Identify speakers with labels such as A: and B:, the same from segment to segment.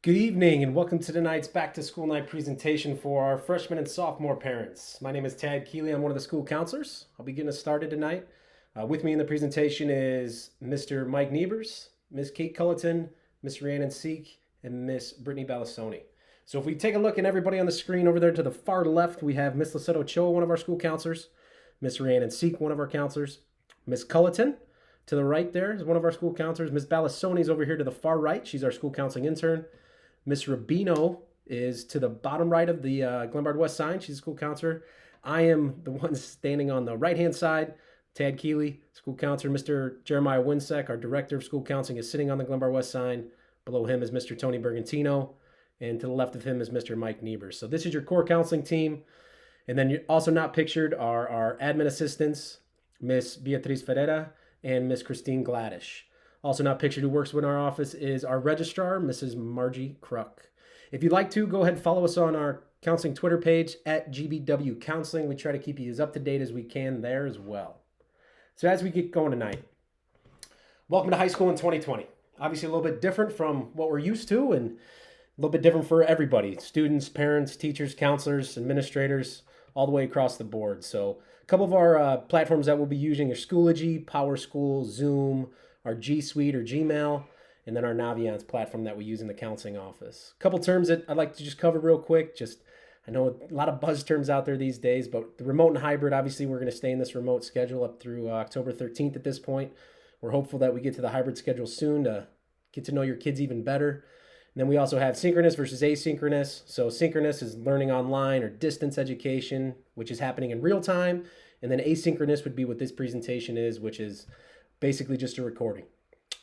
A: Good evening and welcome to tonight's back to school night presentation for our freshman and sophomore parents. My name is Tad Keeley. I'm one of the school counselors. I'll be getting us started tonight. With me in the presentation is Mr. Mike Niebers, Ms. Kate Culleton, Ms. Rhiannon Seek, and Ms. Brittany Balassoni. So if we take a look at everybody on the screen over there to the far left, we have Ms. Lissetto Choa, one of our school counselors, Ms. Rhiannon Seek, one of our counselors, Ms. Culleton. To the right there is one of our school counselors. Ms. Balassoni is over here to the far right. She's our school counseling intern. Miss Rubino is to the bottom right of the Glenbard West sign. She's a school counselor. I am the one standing on the right-hand side. Tad Keeley, school counselor. Mr. Jeremiah Winsek, our director of school counseling, is sitting on the Glenbard West sign. Below him is Mr. Tony Bergantino, and to the left of him is Mr. Mike Niebers. So this is your core counseling team. And then you're also not pictured are our admin assistants, Miss Beatriz Ferreira and Miss Christine Gladish. Also not pictured who works in our office is our registrar, Mrs. Margie Kruk. If you'd like to, go ahead and follow us on our counseling Twitter page at GBW Counseling. We try to keep you as up to date as we can there as well. So as we get going tonight, welcome to high school in 2020. Obviously a little bit different from what we're used to and a little bit different for everybody. Students, parents, teachers, counselors, administrators, all the way across the board. So a couple of our platforms that we'll be using are Schoology, PowerSchool, Zoom, our G Suite or Gmail, and then our Naviance platform that we use in the counseling office. A couple terms that I'd like to just cover real quick. I know a lot of buzz terms out there these days, but the remote and hybrid, obviously we're going to stay in this remote schedule up through October 13th at this point. We're hopeful that we get to the hybrid schedule soon to get to know your kids even better. And then we also have synchronous versus asynchronous. So synchronous is learning online or distance education, which is happening in real time. And then asynchronous would be what this presentation is, which is basically just a recording.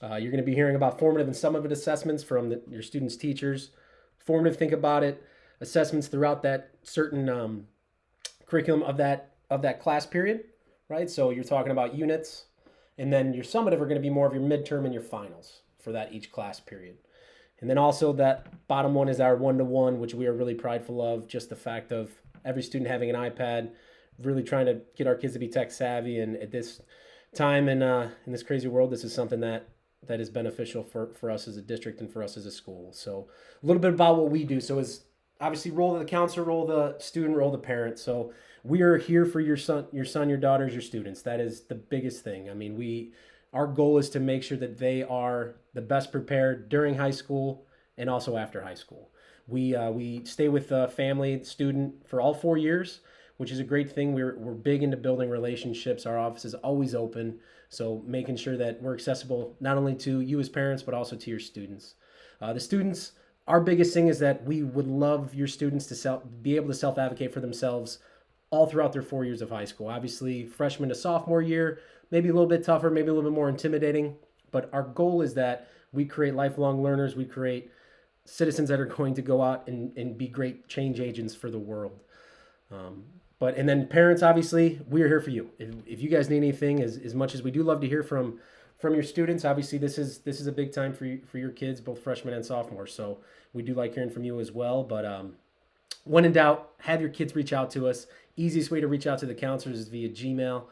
A: You're going to be hearing about formative and summative assessments from your students' teachers. Formative, think about it, assessments throughout that certain curriculum of that class period, right? So you're talking about units, and then your summative are going to be more of your midterm and your finals for that each class period. And then also that bottom one is our one-to-one, which we are really prideful of, just the fact of every student having an iPad, really trying to get our kids to be tech savvy. And at this time in this crazy world, this is something that is beneficial for us as a district and for us as a school. So a little bit about what we do. So is obviously role of the counselor, role of the student, role of the parent. So we are here for your son, your daughters, your students. That is the biggest thing. I mean, our goal is to make sure that they are the best prepared during high school and also after high school. We stay with the family, student for all 4 years, which is a great thing. We're big into building relationships. Our office is always open, so making sure that we're accessible not only to you as parents, but also to your students. The students, our biggest thing is that we would love your students to be able to self-advocate for themselves all throughout their 4 years of high school. Obviously, freshman to sophomore year, maybe a little bit tougher, maybe a little bit more intimidating, but our goal is that we create lifelong learners. We create citizens that are going to go out and be great change agents for the world. And then parents, obviously, we are here for you. If you guys need anything, as much as we do love to hear from your students, obviously this is a big time for your kids, both freshmen and sophomores. So we do like hearing from you as well. But when in doubt, have your kids reach out to us. Easiest way to reach out to the counselors is via Gmail.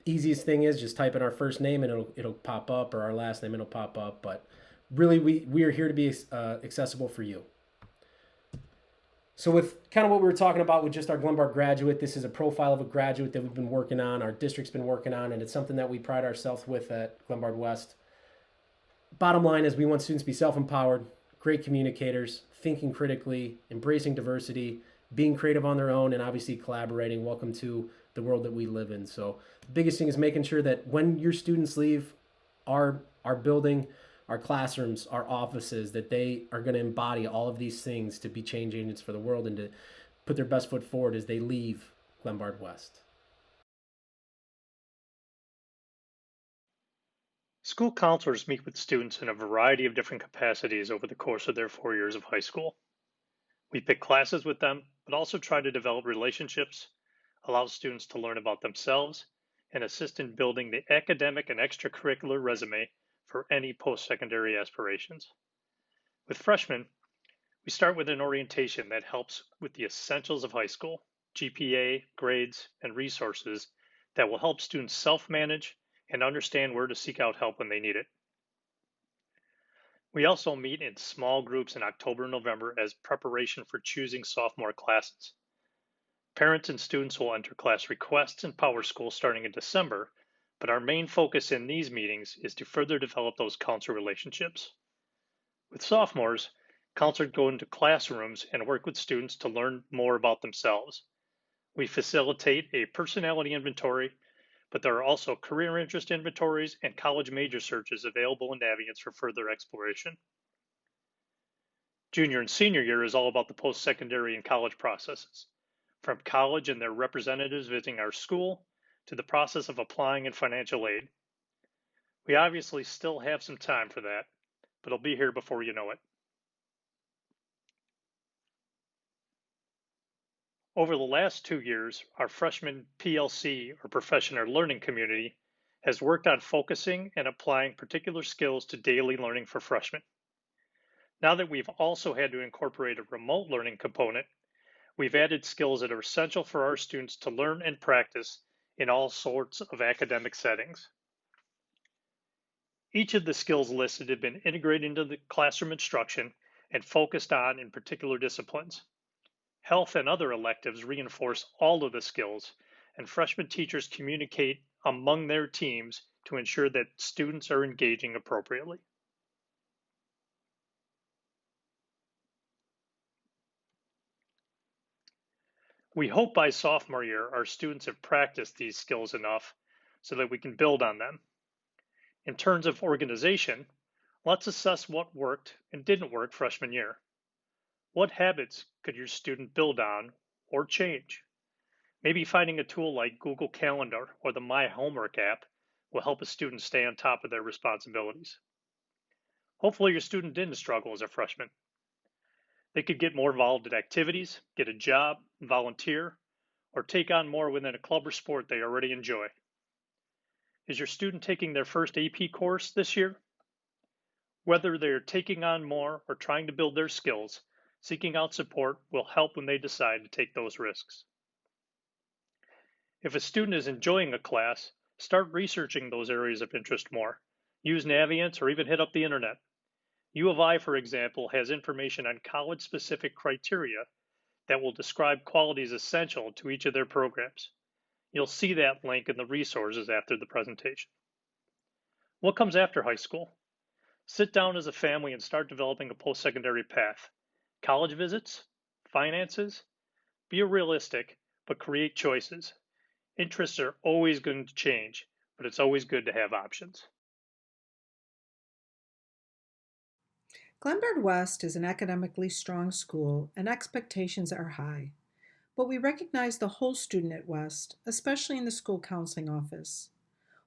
A: Easiest thing is just type in our first name and it'll pop up, or our last name and it'll pop up. But really, we are here to be accessible for you. So with kind of what we were talking about with just our Glenbard graduate, this is a profile of a graduate that we've been working on, our district's been working on, and it's something that we pride ourselves with at Glenbard West. Bottom line is we want students to be self-empowered, great communicators, thinking critically, embracing diversity, being creative on their own, and obviously collaborating. Welcome to the world that we live in. So the biggest thing is making sure that when your students leave our building, our classrooms, our offices, that they are going to embody all of these things to be change agents for the world and to put their best foot forward as they leave Glenbard West.
B: School counselors meet with students in a variety of different capacities over the course of their 4 years of high school. We pick classes with them, but also try to develop relationships, allow students to learn about themselves, and assist in building the academic and extracurricular resume for any post-secondary aspirations. With freshmen, we start with an orientation that helps with the essentials of high school, GPA, grades, and resources that will help students self-manage and understand where to seek out help when they need it. We also meet in small groups in October and November as preparation for choosing sophomore classes. Parents and students will enter class requests in Power School starting in December, but our main focus in these meetings is to further develop those counselor relationships. With sophomores, counselors go into classrooms and work with students to learn more about themselves. We facilitate a personality inventory, but there are also career interest inventories and college major searches available in Naviance for further exploration. Junior and senior year is all about the post secondary and college processes, from college and their representatives visiting our school to the process of applying and financial aid. We obviously still have some time for that, but it'll be here before you know it. Over the last 2 years, our freshman PLC, or professional learning community, has worked on focusing and applying particular skills to daily learning for freshmen. Now that we've also had to incorporate a remote learning component, we've added skills that are essential for our students to learn and practice in all sorts of academic settings. Each of the skills listed have been integrated into the classroom instruction and focused on in particular disciplines. Health and other electives reinforce all of the skills, and freshman teachers communicate among their teams to ensure that students are engaging appropriately. We hope by sophomore year our students have practiced these skills enough so that we can build on them. In terms of organization, let's assess what worked and didn't work freshman year. What habits could your student build on or change? Maybe finding a tool like Google Calendar or the My Homework app will help a student stay on top of their responsibilities. Hopefully your student didn't struggle as a freshman. They could get more involved in activities, get a job, volunteer, or take on more within a club or sport they already enjoy. Is your student taking their first AP course this year? Whether they're taking on more or trying to build their skills, seeking out support will help when they decide to take those risks. If a student is enjoying a class, start researching those areas of interest more. Use Naviance or even hit up the internet. U of I, for example, has information on college-specific criteria that will describe qualities essential to each of their programs. You'll see that link in the resources after the presentation. What comes after high school? Sit down as a family and start developing a post-secondary path. College visits? Finances? Be realistic, but create choices. Interests are always going to change, but it's always good to have options.
C: Glenbard West is an academically strong school and expectations are high, but we recognize the whole student at West, especially in the school counseling office.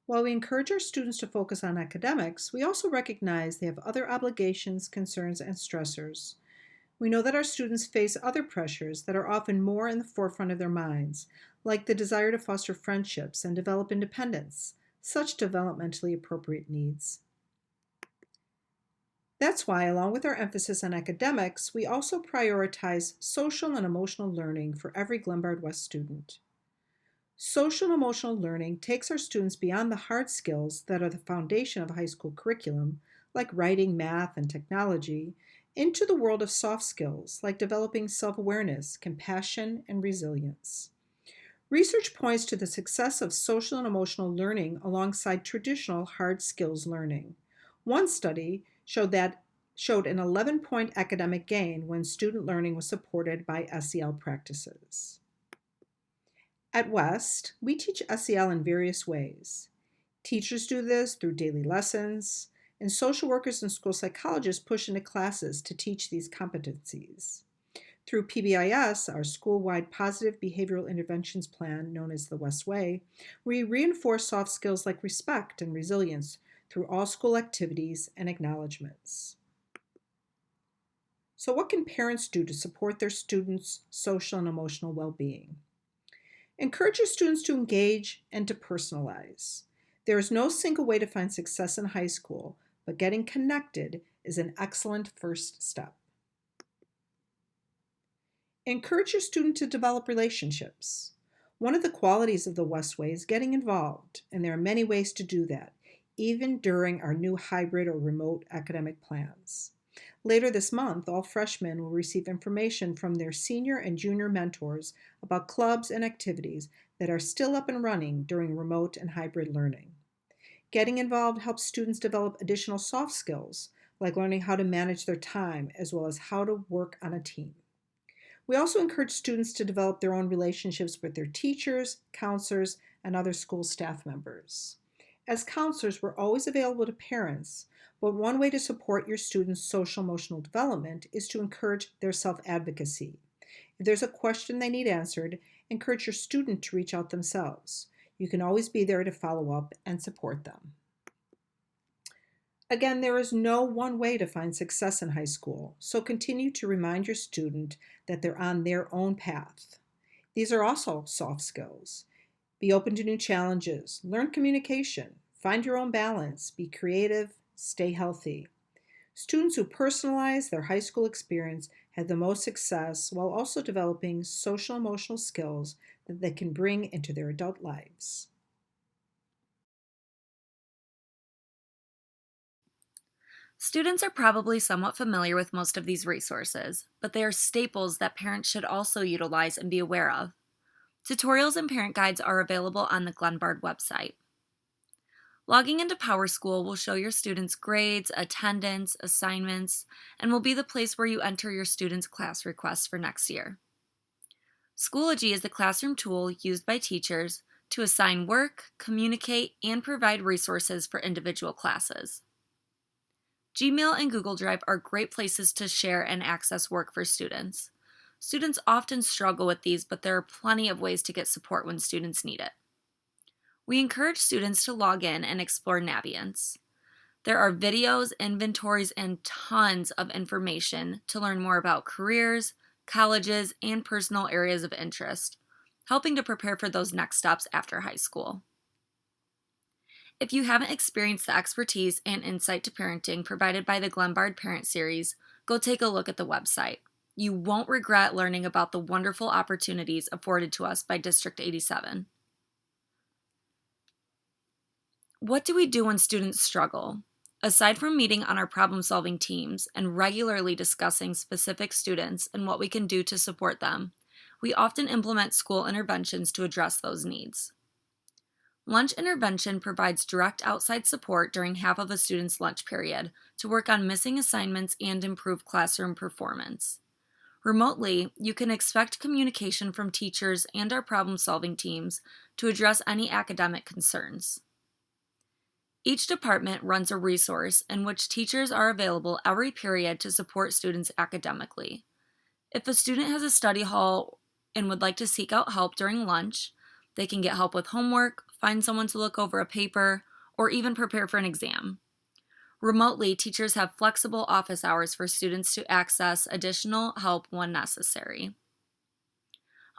C: While we encourage our students to focus on academics, we also recognize they have other obligations, concerns, and stressors. We know that our students face other pressures that are often more in the forefront of their minds, like the desire to foster friendships and develop independence, such developmentally appropriate needs. That's why, along with our emphasis on academics, we also prioritize social and emotional learning for every Glenbard West student. Social and emotional learning takes our students beyond the hard skills that are the foundation of a high school curriculum, like writing, math, and technology, into the world of soft skills, like developing self-awareness, compassion, and resilience. Research points to the success of social and emotional learning alongside traditional hard skills learning. One study showed an 11-point academic gain when student learning was supported by SEL practices. At West, we teach SEL in various ways. Teachers do this through daily lessons, and social workers and school psychologists push into classes to teach these competencies. Through PBIS, our school-wide positive behavioral interventions plan, known as the West Way, we reinforce soft skills like respect and resilience through all school activities and acknowledgments. So what can parents do to support their students' social and emotional well-being? Encourage your students to engage and to personalize. There is no single way to find success in high school, but getting connected is an excellent first step. Encourage your student to develop relationships. One of the qualities of the West Way is getting involved, and there are many ways to do that. even during our new hybrid or remote academic plans. Later this month, all freshmen will receive information from their senior and junior mentors about clubs and activities that are still up and running during remote and hybrid learning. Getting involved helps students develop additional soft skills, like learning how to manage their time as well as how to work on a team. We also encourage students to develop their own relationships with their teachers, counselors, and other school staff members. As counselors, we're always available to parents, but one way to support your students' social emotional development is to encourage their self-advocacy. If there's a question they need answered, encourage your student to reach out themselves. You can always be there to follow up and support them. Again, there is no one way to find success in high school, so continue to remind your student that they're on their own path. These are also soft skills. Be open to new challenges, learn communication, find your own balance, be creative, stay healthy. Students who personalize their high school experience have the most success while also developing social emotional skills that they can bring into their adult lives.
D: Students are probably somewhat familiar with most of these resources, but they are staples that parents should also utilize and be aware of. Tutorials and parent guides are available on the Glenbard website. Logging into PowerSchool will show your students' grades, attendance, assignments, and will be the place where you enter your students' class requests for next year. Schoology is the classroom tool used by teachers to assign work, communicate, and provide resources for individual classes. Gmail and Google Drive are great places to share and access work for students. Students often struggle with these, but there are plenty of ways to get support when students need it. We encourage students to log in and explore Naviance. There are videos, inventories, and tons of information to learn more about careers, colleges, and personal areas of interest, helping to prepare for those next steps after high school. If you haven't experienced the expertise and insight to parenting provided by the Glenbard Parent Series, go take a look at the website. You won't regret learning about the wonderful opportunities afforded to us by District 87. What do we do when students struggle? Aside from meeting on our problem-solving teams and regularly discussing specific students and what we can do to support them, we often implement school interventions to address those needs. Lunch intervention provides direct outside support during half of a student's lunch period to work on missing assignments and improve classroom performance. Remotely, you can expect communication from teachers and our problem-solving teams to address any academic concerns. Each department runs a resource in which teachers are available every period to support students academically. If a student has a study hall and would like to seek out help during lunch, they can get help with homework, find someone to look over a paper, or even prepare for an exam. Remotely, teachers have flexible office hours for students to access additional help when necessary.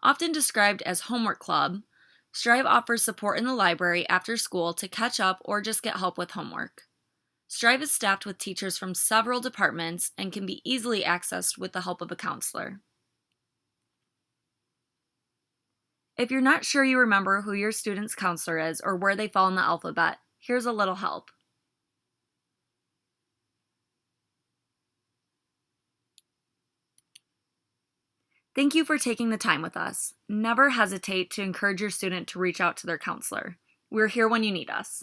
D: Often described as Homework Club, Strive offers support in the library after school to catch up or just get help with homework. Strive is staffed with teachers from several departments and can be easily accessed with the help of a counselor. If you're not sure you remember who your student's counselor is or where they fall in the alphabet, here's a little help. Thank you for taking the time with us. Never hesitate to encourage your student to reach out to their counselor. We're here when you need us.